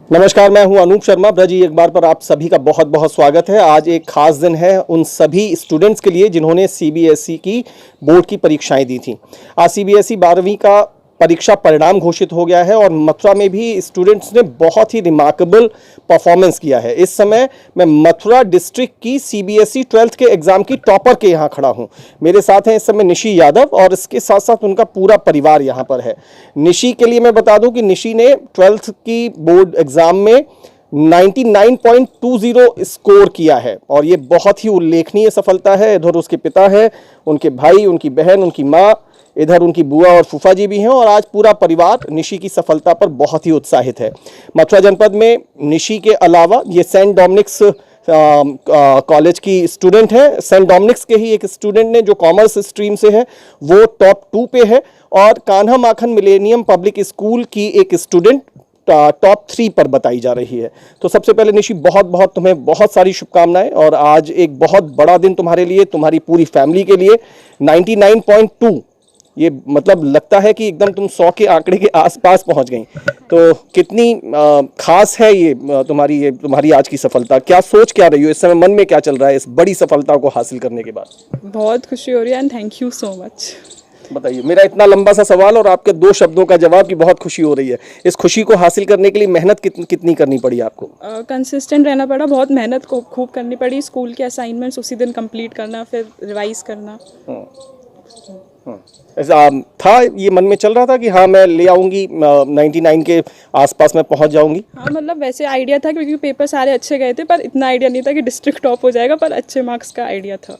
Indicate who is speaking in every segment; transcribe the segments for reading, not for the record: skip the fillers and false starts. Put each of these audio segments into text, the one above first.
Speaker 1: नमस्कार, मैं हूं अनूप शर्मा। ब्रजी एक बार पर आप सभी का बहुत बहुत स्वागत है। आज एक खास दिन है उन सभी स्टूडेंट्स के लिए जिन्होंने सीबीएसई की बोर्ड की परीक्षाएं दी थी। आज सीबीएसई 12वीं का परीक्षा परिणाम घोषित हो गया है और मथुरा में भी स्टूडेंट्स ने बहुत ही रिमार्केबल परफॉर्मेंस किया है। इस समय मैं मथुरा डिस्ट्रिक्ट की सीबीएसई 12th के एग्जाम की टॉपर के यहाँ खड़ा हूँ। मेरे साथ हैं इस समय निशी यादव और इसके साथ साथ उनका पूरा परिवार यहाँ पर है। निशी के लिए मैं बता दूं कि निशी ने 12th की बोर्ड एग्जाम में 99.20 स्कोर किया है और ये बहुत ही उल्लेखनीय सफलता है। इधर उसके पिता है, उनके भाई, उनकी बहन, उनकी माँ, इधर उनकी बुआ और फूफा जी भी हैं और आज पूरा परिवार निशी की सफलता पर बहुत ही उत्साहित है। मथुरा जनपद में निशी के अलावा ये सेंट डोमिनिक्स कॉलेज की स्टूडेंट है। सेंट डोमिनिक्स के ही एक स्टूडेंट ने जो कॉमर्स स्ट्रीम से है वो टॉप 2 पे है और कान्हा माखन मिलेनियम पब्लिक स्कूल की एक स्टूडेंट टॉप 3 पर बताई जा रही है। तो सबसे पहले निशी बहुत तुम्हें बहुत सारी शुभकामनाएं और आज एक बहुत बड़ा दिन तुम्हारे लिए, तुम्हारी पूरी फैमिली के लिए। 99.2 ये मतलब लगता है कि एकदम तुम 100 के आंकड़े के आसपास पहुंच गई। तो कितनी खास है ये तुम्हारी आज की सफलता? क्या सोच क्या रही हो इस समय, मन में क्या चल रहा है इस बड़ी सफलता को हासिल करने के बाद?
Speaker 2: बहुत खुशी हो रही है and thank you so much.
Speaker 1: बताइए, मेरा इतना लंबा सा सवाल और आपके 2 शब्दों का जवाब की बहुत खुशी हो रही है। इस खुशी को हासिल करने के लिए मेहनत कितनी करनी पड़ी आपको?
Speaker 2: कंसिस्टेंट रहना पड़ा, बहुत मेहनत को खूब करनी पड़ी। स्कूल के असाइनमेंट्स उसी दिन कंप्लीट करना, फिर रिवाइज करना।
Speaker 1: ऐसा था, ये मन में चल रहा था कि हाँ मैं ले आऊंगी, 99 के आसपास मैं पहुंच जाऊंगी?
Speaker 2: हाँ, मतलब वैसे आइडिया था क्योंकि पेपर सारे अच्छे गए थे, पर इतना आइडिया नहीं था कि डिस्ट्रिक्ट टॉप हो जाएगा, पर अच्छे मार्क्स का आइडिया था।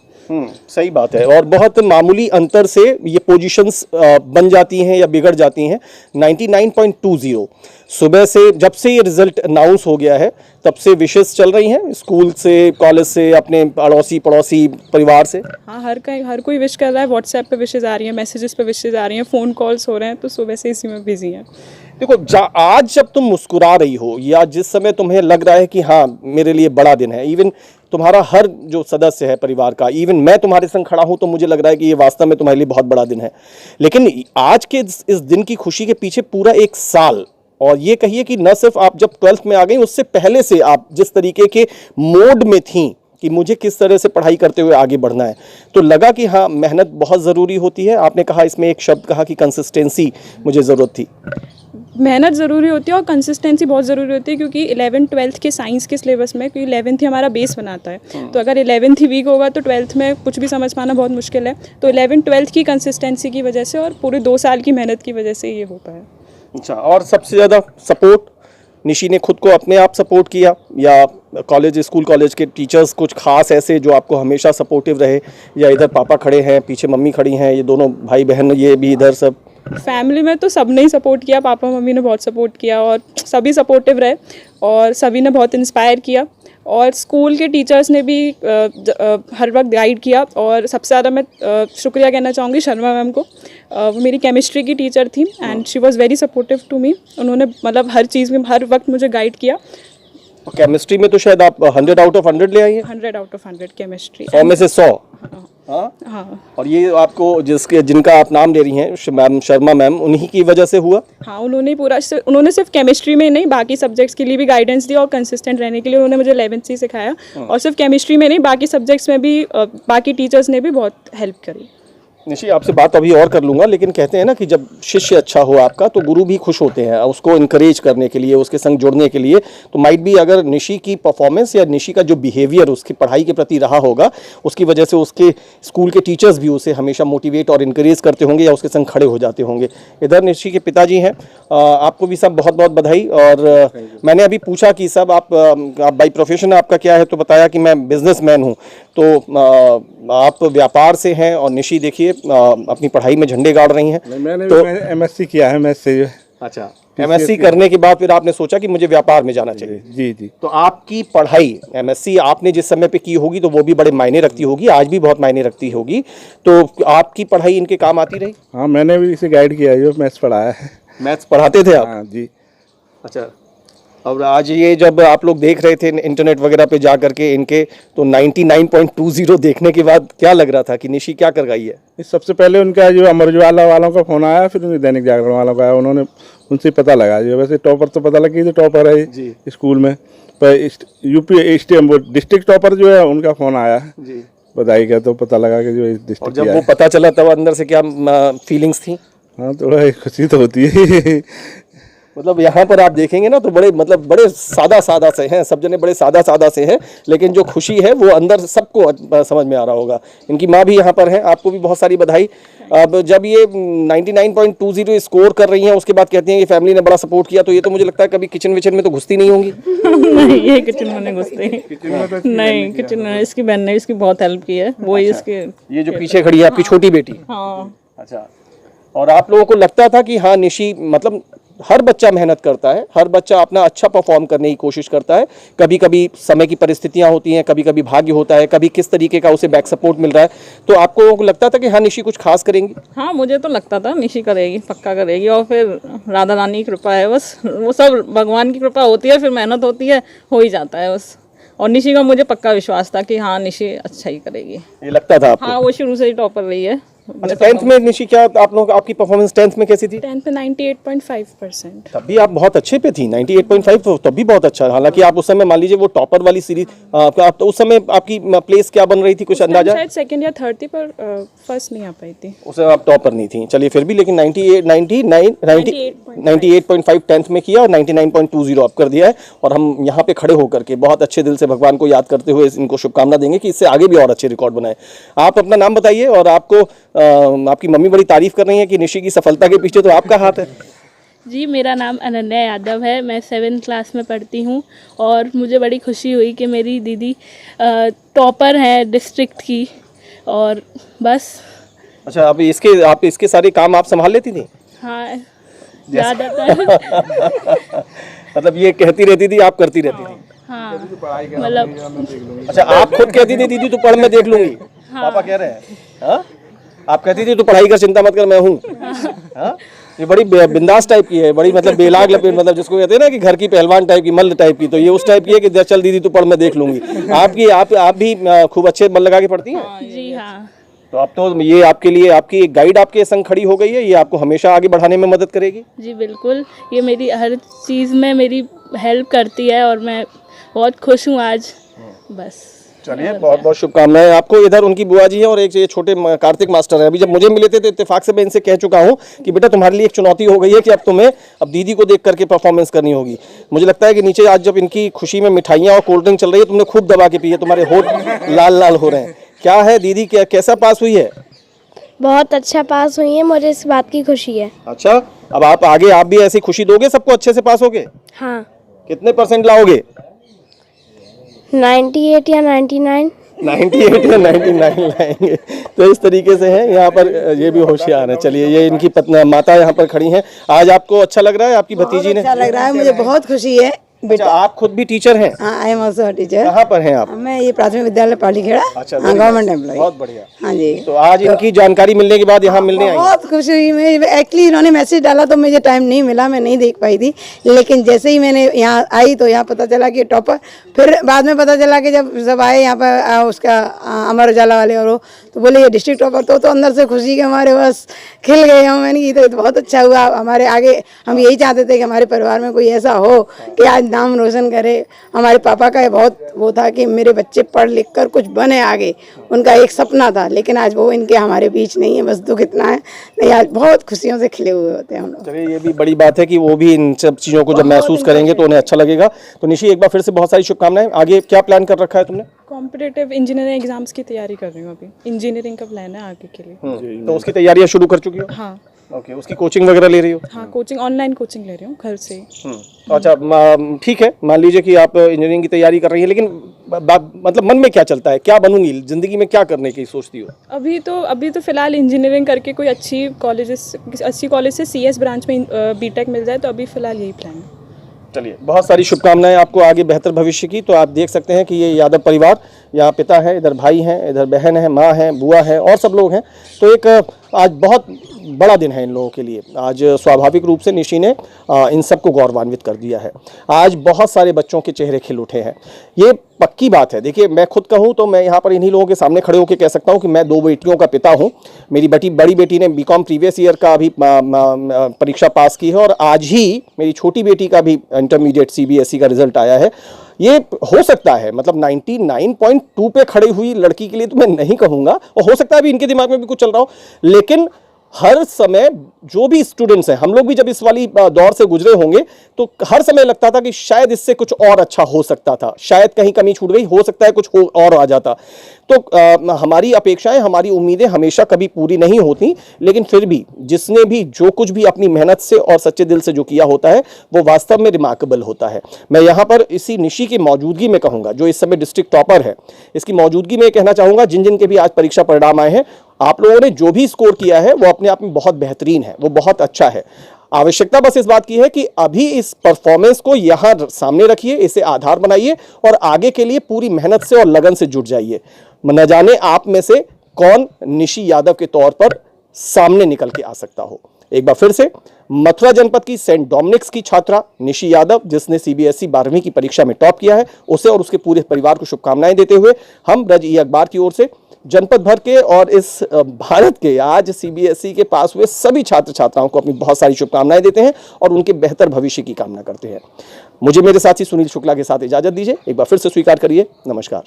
Speaker 1: सही बात है और बहुत मामूली अंतर से ये पोजीशंस बन जाती हैं या बिगड़ जाती हैं। 99.20 सुबह से जब से ये रिजल्ट अनाउंस हो गया है तब से विशेष चल रही हैं स्कूल से, कॉलेज से, अपने अड़ोसी पड़ोसी परिवार से?
Speaker 2: हाँ, हर कोई विश कर रहा है। व्हाट्सएप पे विशेज आ रही हैं, मैसेजेस पे विशेज आ रही हैं, फ़ोन कॉल्स हो रहे हैं, तो सुबह से इसी में बिजी हैं।
Speaker 1: देखो, आज जब तुम मुस्कुरा रही हो या जिस समय तुम्हें लग रहा है कि हाँ मेरे लिए बड़ा दिन है, इवन तुम्हारा हर जो सदस्य है परिवार का, इवन मैं तुम्हारे संग खड़ा हूं तो मुझे लग रहा है कि ये वास्तव में तुम्हारे लिए बहुत बड़ा दिन है। लेकिन आज के इस दिन की खुशी के पीछे पूरा 1 साल, और ये कहिए कि न सिर्फ आप जब 12th में आ गई, उससे पहले से आप जिस तरीके के मोड में थी कि मुझे किस तरह से पढ़ाई करते हुए आगे बढ़ना है, तो लगा कि हाँ मेहनत बहुत ज़रूरी होती है। आपने कहा, इसमें एक शब्द कहा कि कंसिस्टेंसी मुझे ज़रूरत थी।
Speaker 2: मेहनत ज़रूरी होती है और कंसिस्टेंसी बहुत ज़रूरी होती है क्योंकि 11th 12th के साइंस के सिलेबस में, क्योंकि 11th ही हमारा बेस बनाता है, तो अगर 11th ही वीक होगा तो 12th में कुछ भी समझ पाना बहुत मुश्किल है। तो 11th 12th की कंसिस्टेंसी की वजह से और पूरे 2 साल की मेहनत की वजह से ये हो पाया।
Speaker 1: अच्छा, और सबसे ज़्यादा सपोर्ट निशी ने खुद को अपने आप सपोर्ट किया या स्कूल कॉलेज के टीचर्स कुछ खास ऐसे जो आपको हमेशा सपोर्टिव रहे, या इधर पापा खड़े हैं, पीछे मम्मी खड़ी हैं, ये दोनों भाई बहन ये भी इधर सब?
Speaker 2: फैमिली में तो सबने ही सपोर्ट किया, पापा मम्मी ने बहुत सपोर्ट किया और सभी सपोर्टिव रहे और सभी ने बहुत इंस्पायर किया और स्कूल के टीचर्स ने भी हर वक्त गाइड किया। और सबसे ज़्यादा मैं शुक्रिया कहना चाहूँगी शर्मा मैम को। वो मेरी केमिस्ट्री की टीचर थी and she was very supportive to me. उन्होंने मतलब हर चीज़ में हर वक्त मुझे गाइड किया।
Speaker 1: केमिस्ट्री में तो शायद आप 100 आउट ऑफ 100 ले आई हैं?
Speaker 2: 100 आउट ऑफ 100 केमिस्ट्री,
Speaker 1: 100 में से 100।
Speaker 2: हाँ।
Speaker 1: और ये आपको जिनका आप नाम ले रही हैं मैम शर्मा मैम, उन्हीं की वजह से हुआ?
Speaker 2: हाँ, उन्होंने सिर्फ केमिस्ट्री में नहीं बाकी सब्जेक्ट्स के लिए भी गाइडेंस दिया और कंसिस्टेंट रहने के लिए उन्होंने मुझे 11th से ही सिखाया। और सिर्फ केमिस्ट्री में नहीं बाकी सब्जेक्ट्स में भी बाकी टीचर्स ने भी बहुत हेल्प करी।
Speaker 1: निशी, आपसे बात अभी और कर लूँगा, लेकिन कहते हैं ना कि जब शिष्य अच्छा हो आपका तो गुरु भी खुश होते हैं उसको इनकरेज करने के लिए, उसके संग जुड़ने के लिए। तो माइट भी अगर निशी की परफॉर्मेंस या निशी का जो बिहेवियर उसकी पढ़ाई के प्रति रहा होगा, उसकी वजह से उसके स्कूल के टीचर्स भी उसे हमेशा मोटिवेट और इनकरेज करते होंगे या उसके संग खड़े हो जाते होंगे। इधर निशी के पिताजी हैं, आपको भी सब बहुत बहुत बधाई। और मैंने अभी पूछा कि सब आप बाई प्रोफेशन आपका क्या है, तो बताया कि मैं बिजनेसमैन हूँ। तो आप व्यापार से हैं और निशी देखिए अपनी पढ़ाई में झंडे गाड़ रही हैं।
Speaker 3: मैंने
Speaker 1: तो
Speaker 3: एमएससी किया है मैथ्स से।
Speaker 1: अच्छा, एमएससी करने के बाद फिर आपने सोचा कि मुझे व्यापार में जाना चाहिए?
Speaker 3: जी जी।
Speaker 1: तो आपकी पढ़ाई एमएससी आपने जिस समय पे की होगी तो वो भी बड़े मायने रखती होगी, आज भी बहुत मायने रखती होगी। तो आपकी पढ़ाई इनके काम आती रही?
Speaker 3: हाँ, मैंने भी इसे गाइड किया है, जो मैथ्स पढ़ाया है।
Speaker 1: मैथ्स पढ़ाते थे आप?
Speaker 3: हाँ जी।
Speaker 1: अच्छा, और आज ये जब आप लोग देख रहे थे इंटरनेट वगैरह पे जा करके इनके, तो 99.20 देखने के बाद क्या लग रहा था कि निशी क्या कर गई है?
Speaker 3: इस सबसे पहले उनका जो अमर उजाला वालों का फोन आया, फिर उन्हें दैनिक जागरण वालों का आया, उन्होंने उनसे पता लगा। जो वैसे टॉपर तो पता लगी थी, टॉपर है
Speaker 1: जी
Speaker 3: स्कूल में, पर यूपी डिस्ट्रिक्ट टॉपर जो है उनका फोन आया
Speaker 1: जी,
Speaker 3: बधाई का, तो पता लगा कि जो इस
Speaker 1: और
Speaker 3: डिस्ट्रिक्ट
Speaker 1: जब वो पता चला तब अंदर से क्या फीलिंग्स थी?
Speaker 3: हाँ, थोड़ा खुशी तो होती है।
Speaker 1: मतलब यहाँ पर आप देखेंगे ना तो बड़े मतलब बड़े सादा सादा से हैं, सब जने बड़े सादा सादा से हैं, लेकिन जो खुशी है वो अंदर सबको समझ में आ रहा होगा। इनकी माँ भी यहाँ पर है, आपको भी बहुत सारी बधाई। अब जब ये 99.20 स्कोर कर रही हैं, उसके बाद कहती हैं कि फैमिली ने बड़ा सपोर्ट किया, तो ये तो मुझे लगता है कभी किचन विचन में तो घुसती नहीं होंगी।
Speaker 2: नहीं, ये किचन में नहीं घुसते। नहीं, किचन में इसकी बहन ने इसकी बहुत हेल्प की है, वो ही इसके।
Speaker 1: ये जो पीछे खड़ी है आपकी छोटी बेटी?
Speaker 2: हाँ।
Speaker 1: अच्छा, और आप लोगों को लगता था कि हाँ निशी, मतलब हर बच्चा मेहनत करता है, हर बच्चा अपना अच्छा परफॉर्म करने की कोशिश करता है, कभी कभी समय की परिस्थितियां होती हैं, कभी कभी भाग्य होता है, कभी किस तरीके का उसे बैक सपोर्ट मिल रहा है, तो आपको लगता था कि हाँ निशी कुछ खास करेंगी?
Speaker 2: हाँ, मुझे तो लगता था निशी करेगी, पक्का करेगी, और फिर राधा रानी की कृपा है बस, वो सब भगवान की कृपा होती है, फिर मेहनत होती है, हो ही जाता है बस। और निशी का मुझे पक्का विश्वास था कि हाँ निशी अच्छा ही करेगी।
Speaker 1: ये लगता था आपको?
Speaker 2: हाँ, वो शुरू से ही टॉपर रही है।
Speaker 1: अच्छा, 10th में निशी क्या आप लोग, आपकी परफॉर्मेंस 10th में कैसी थी?
Speaker 2: 10th में 98.5%।
Speaker 1: तब भी आप बहुत अच्छे पे थी, 98.5 तो तब भी बहुत अच्छा। हालांकि आप उस समय मान लीजिए वो टॉपर वाली सीरीज, आप तो उस समय आपकी प्लेस क्या बन रही थी, कुछ अंदाजा?
Speaker 2: शायद सेकंड या थर्ड थी, पर फर्स्ट नहीं आ पाई थी।
Speaker 1: उस समय आप टॉपर नहीं थी, चलिए फिर भी, लेकिन 98.5 10th में किया और 99.20 आप कर दिया है। और हम यहाँ पे खड़े होकर के बहुत अच्छे दिल से भगवान को याद करते हुए इनको शुभकामना देंगे कि इससे आगे भी और अच्छे रिकॉर्ड बनाए। आप अपना नाम बताइए, और आपको आपकी मम्मी बड़ी तारीफ कर रही है कि निशी की सफलता के पीछे तो आपका हाथ है।
Speaker 4: जी, मेरा नाम अनन्या यादव है, मैं 7th क्लास में पढ़ती हूँ, और मुझे बड़ी खुशी हुई कि मेरी दीदी टॉपर है डिस्ट्रिक्ट की, और बस।
Speaker 1: अच्छा, आप इसके सारे काम आप संभाल लेती थी?
Speaker 4: हाँ, ज़्यादातर।
Speaker 1: मतलब ये कहती रहती थी, आप करती रहती थी?
Speaker 4: हाँ, मतलब।
Speaker 1: अच्छा, आप खुद कहती थी दीदी तू पढ़, मैं देख लूंगी। पापा कह रहे हैं? हाँ, आप कहती थी तू पढ़ाई कर, चिंता मत कर, मैं हूँ। हाँ, ये बड़ी बिंदास टाइप की है, बड़ी मतलब बेलाग लपेट, मतलब जिसको कहते हैं ना कि घर की पहलवान टाइप की, मल्ल टाइप की, तो ये उस टाइप की है कि चल दीदी तू पढ़, मैं देख लूंगी। आप भी खूब अच्छे मन लगा के पढ़ती हैं?
Speaker 4: जी हाँ।
Speaker 1: तो अब तो ये आपके लिए आपकी एक गाइड आपके संग खड़ी हो गई है, ये आपको हमेशा आगे बढ़ाने में मदद करेगी?
Speaker 4: जी बिल्कुल, ये मेरी हर चीज़ में मेरी हेल्प करती है, और मैं बहुत खुश हूँ आज, बस।
Speaker 1: चलिए, बहुत बहुत शुभकामनाएं आपको। इधर उनकी बुआ जी हैं और एक ये छोटे कार्तिक मास्टर हैं। अभी जब मुझे मिले थे तो इत्तेफाक से मैं इनसे कह चुका हूं कि बेटा तुम्हारे लिए एक चुनौती हो गई है कि अब तुम्हें दीदी को देख करके परफॉर्मेंस करनी होगी। मुझे लगता है कि नीचे आज जब इनकी खुशी में मिठाइयाँ और कोल्ड ड्रिंक चल रही है, तुमने खूब दबा के पी है, तुम्हारे होठ लाल लाल हो रहे हैं। क्या है दीदी, कैसा पास हुई है?
Speaker 5: बहुत अच्छा पास हुई है, मुझे इस बात की खुशी है।
Speaker 1: अच्छा, अब आप आगे आप भी ऐसी खुशी दोगे सबको, अच्छे से पास होगे?
Speaker 5: हाँ।
Speaker 1: कितने % लाओगे?
Speaker 5: 98 या 99।
Speaker 1: 98 या 99 लाएंगे। तो इस तरीके से है, यहाँ पर ये भी होशियार है। चलिए, ये इनकी माता यहाँ पर खड़ी हैं। आज आपको अच्छा लग रहा है? आपकी भतीजी ने?
Speaker 6: अच्छा लग रहा है, मुझे बहुत खुशी है।
Speaker 1: अच्छा, आप खुद भी टीचर हैं?
Speaker 6: हाँ, आई एम ऑल्सो टीचर।
Speaker 1: कहाँ पर हैं आप?
Speaker 6: मैं ये प्राथमिक विद्यालय पालीखेड़ा।
Speaker 1: अच्छा,
Speaker 6: गवर्नमेंट एम्प्लॉय।
Speaker 1: बहुत बढ़िया।
Speaker 6: हाँ जी।
Speaker 1: तो आज इनकी जानकारी मिलने के बाद यहाँ मिलने आई?
Speaker 6: बहुत खुशी हुई। मैं एक्चुअली इन्होंने मैसेज डाला तो मुझे टाइम नहीं मिला, मैं नहीं देख पाई थी, लेकिन जैसे ही मैंने यहाँ आई तो यहाँ पता चला कि टॉपर, फिर बाद में पता चला कि जब सब आए यहाँ पर उसका अमर उजाला वाले, और वो तो बोले ये डिस्ट्रिक्ट टॉपर, तो अंदर से खुशी के हमारे बस खिल गए हम। मैंने की तो बहुत अच्छा हुआ, हमारे आगे हम यही चाहते थे कि हमारे परिवार में कोई ऐसा हो कि आज नाम रोशन करे। हमारे पापा का बहुत वो था कि मेरे बच्चे पढ़ लिख कर कुछ बने आगे, उनका एक सपना था, लेकिन आज वो इनके हमारे बीच नहीं है। बस दुख इतना है, नहीं आज बहुत खुशियों से खिले हुए होते हैं हम लोग।
Speaker 1: चलिए, ये भी बड़ी बात है कि वो भी इन सब चीज़ों को जब महसूस करेंगे तो उन्हें अच्छा लगेगा। तो निशी, एक बार फिर से बहुत सारी शुभकामनाएं। आगे क्या प्लान कर रखा है तुमने?
Speaker 2: कॉम्पिटिटिव इंजीनियरिंग एग्जाम्स की तैयारी कर रही हूँ अभी। इंजीनियरिंग का प्लान है आगे के लिए।
Speaker 1: तो उसकी तैयारियां शुरू कर चुकी हो?
Speaker 2: हाँ।
Speaker 1: ओके, उसकी कोचिंग वगैरह ले रही हो?
Speaker 2: हाँ, कोचिंग, ऑनलाइन कोचिंग ले रही हूँ घर से।
Speaker 1: अच्छा, ठीक है, मान लीजिए कि आप इंजीनियरिंग की तैयारी कर रही हैं, लेकिन मतलब मन में क्या चलता है, क्या बनूंगी जिंदगी में, क्या करने की सोचती हो?
Speaker 2: अभी तो फिलहाल इंजीनियरिंग करके कोई अच्छी कॉलेज से CS ब्रांच में BTech मिल जाए, तो अभी फिलहाल यही प्लान है।
Speaker 1: चलिए, बहुत सारी शुभकामनाएं आपको आगे बेहतर भविष्य की। तो आप देख सकते हैं कि ये यादव परिवार, यहाँ पिता है, इधर भाई हैं, इधर बहन है, माँ है, बुआ है और सब लोग हैं। तो एक आज बहुत बड़ा दिन है इन लोगों के लिए। आज स्वाभाविक रूप से निशी ने इन सबको गौरवान्वित कर दिया है। आज बहुत सारे बच्चों के चेहरे खिल उठे हैं, ये पक्की बात है। देखिए, मैं खुद कहूँ तो मैं यहाँ पर इन्हीं लोगों के सामने खड़े होकर कह सकता हूँ कि मैं 2 बेटियों का पिता हूँ। मेरी बड़ी बेटी ने बीकॉम प्रीवियस ईयर का अभी परीक्षा पास की है और आज ही मेरी छोटी बेटी का भी इंटरमीडिएट CBSE का रिजल्ट आया है। ये हो सकता है, मतलब 99.2 पे खड़ी हुई लड़की के लिए तो मैं नहीं कहूँगा, और हो सकता है अभी इनके दिमाग में भी कुछ चल रहा हो, लेकिन हर समय जो भी स्टूडेंट्स हैं, हम लोग भी जब इस वाली दौर से गुजरे होंगे तो हर समय लगता था कि शायद इससे कुछ और अच्छा हो सकता था, शायद कहीं कमी छूट गई, हो सकता है कुछ और आ जाता। तो हमारी अपेक्षाएं, हमारी उम्मीदें हमेशा कभी पूरी नहीं होती, लेकिन फिर भी जिसने भी जो कुछ भी अपनी मेहनत से और सच्चे दिल से जो किया होता है वो वास्तव में रिमार्केबल होता है। मैं यहाँ पर इसी निशी की मौजूदगी में कहूँगा, जो इस समय डिस्ट्रिक्ट टॉपर है, इसकी मौजूदगी में कहना चाहूँगा जिन जिन के भी आज परीक्षा परिणाम आए हैं, आप लोगों ने जो भी स्कोर किया है वो अपने आप में बहुत बेहतरीन है, वो बहुत अच्छा है। आवश्यकता बस इस बात की है कि अभी इस परफॉर्मेंस को यहाँ सामने रखिए, इसे आधार बनाइए और आगे के लिए पूरी मेहनत से और लगन से जुट जाइए। न जाने आप में से कौन निशी यादव के तौर पर सामने निकल के आ सकता हो। एक बार फिर से मथुरा जनपद की सेंट डोमिनिक्स की छात्रा निशी यादव, जिसने CBSE 12वीं की परीक्षा में टॉप किया है, उसे और उसके पूरे परिवार को शुभकामनाएं देते हुए हम रज-ई-अखबार की ओर से जनपद भर के और इस भारत के आज CBSE के पास हुए सभी छात्र छात्राओं को अपनी बहुत सारी शुभकामनाएं देते हैं और उनके बेहतर भविष्य की कामना करते हैं। मुझे मेरे साथी सुनील शुक्ला के साथ इजाजत दीजिए। एक बार फिर से स्वीकार करिए, नमस्कार।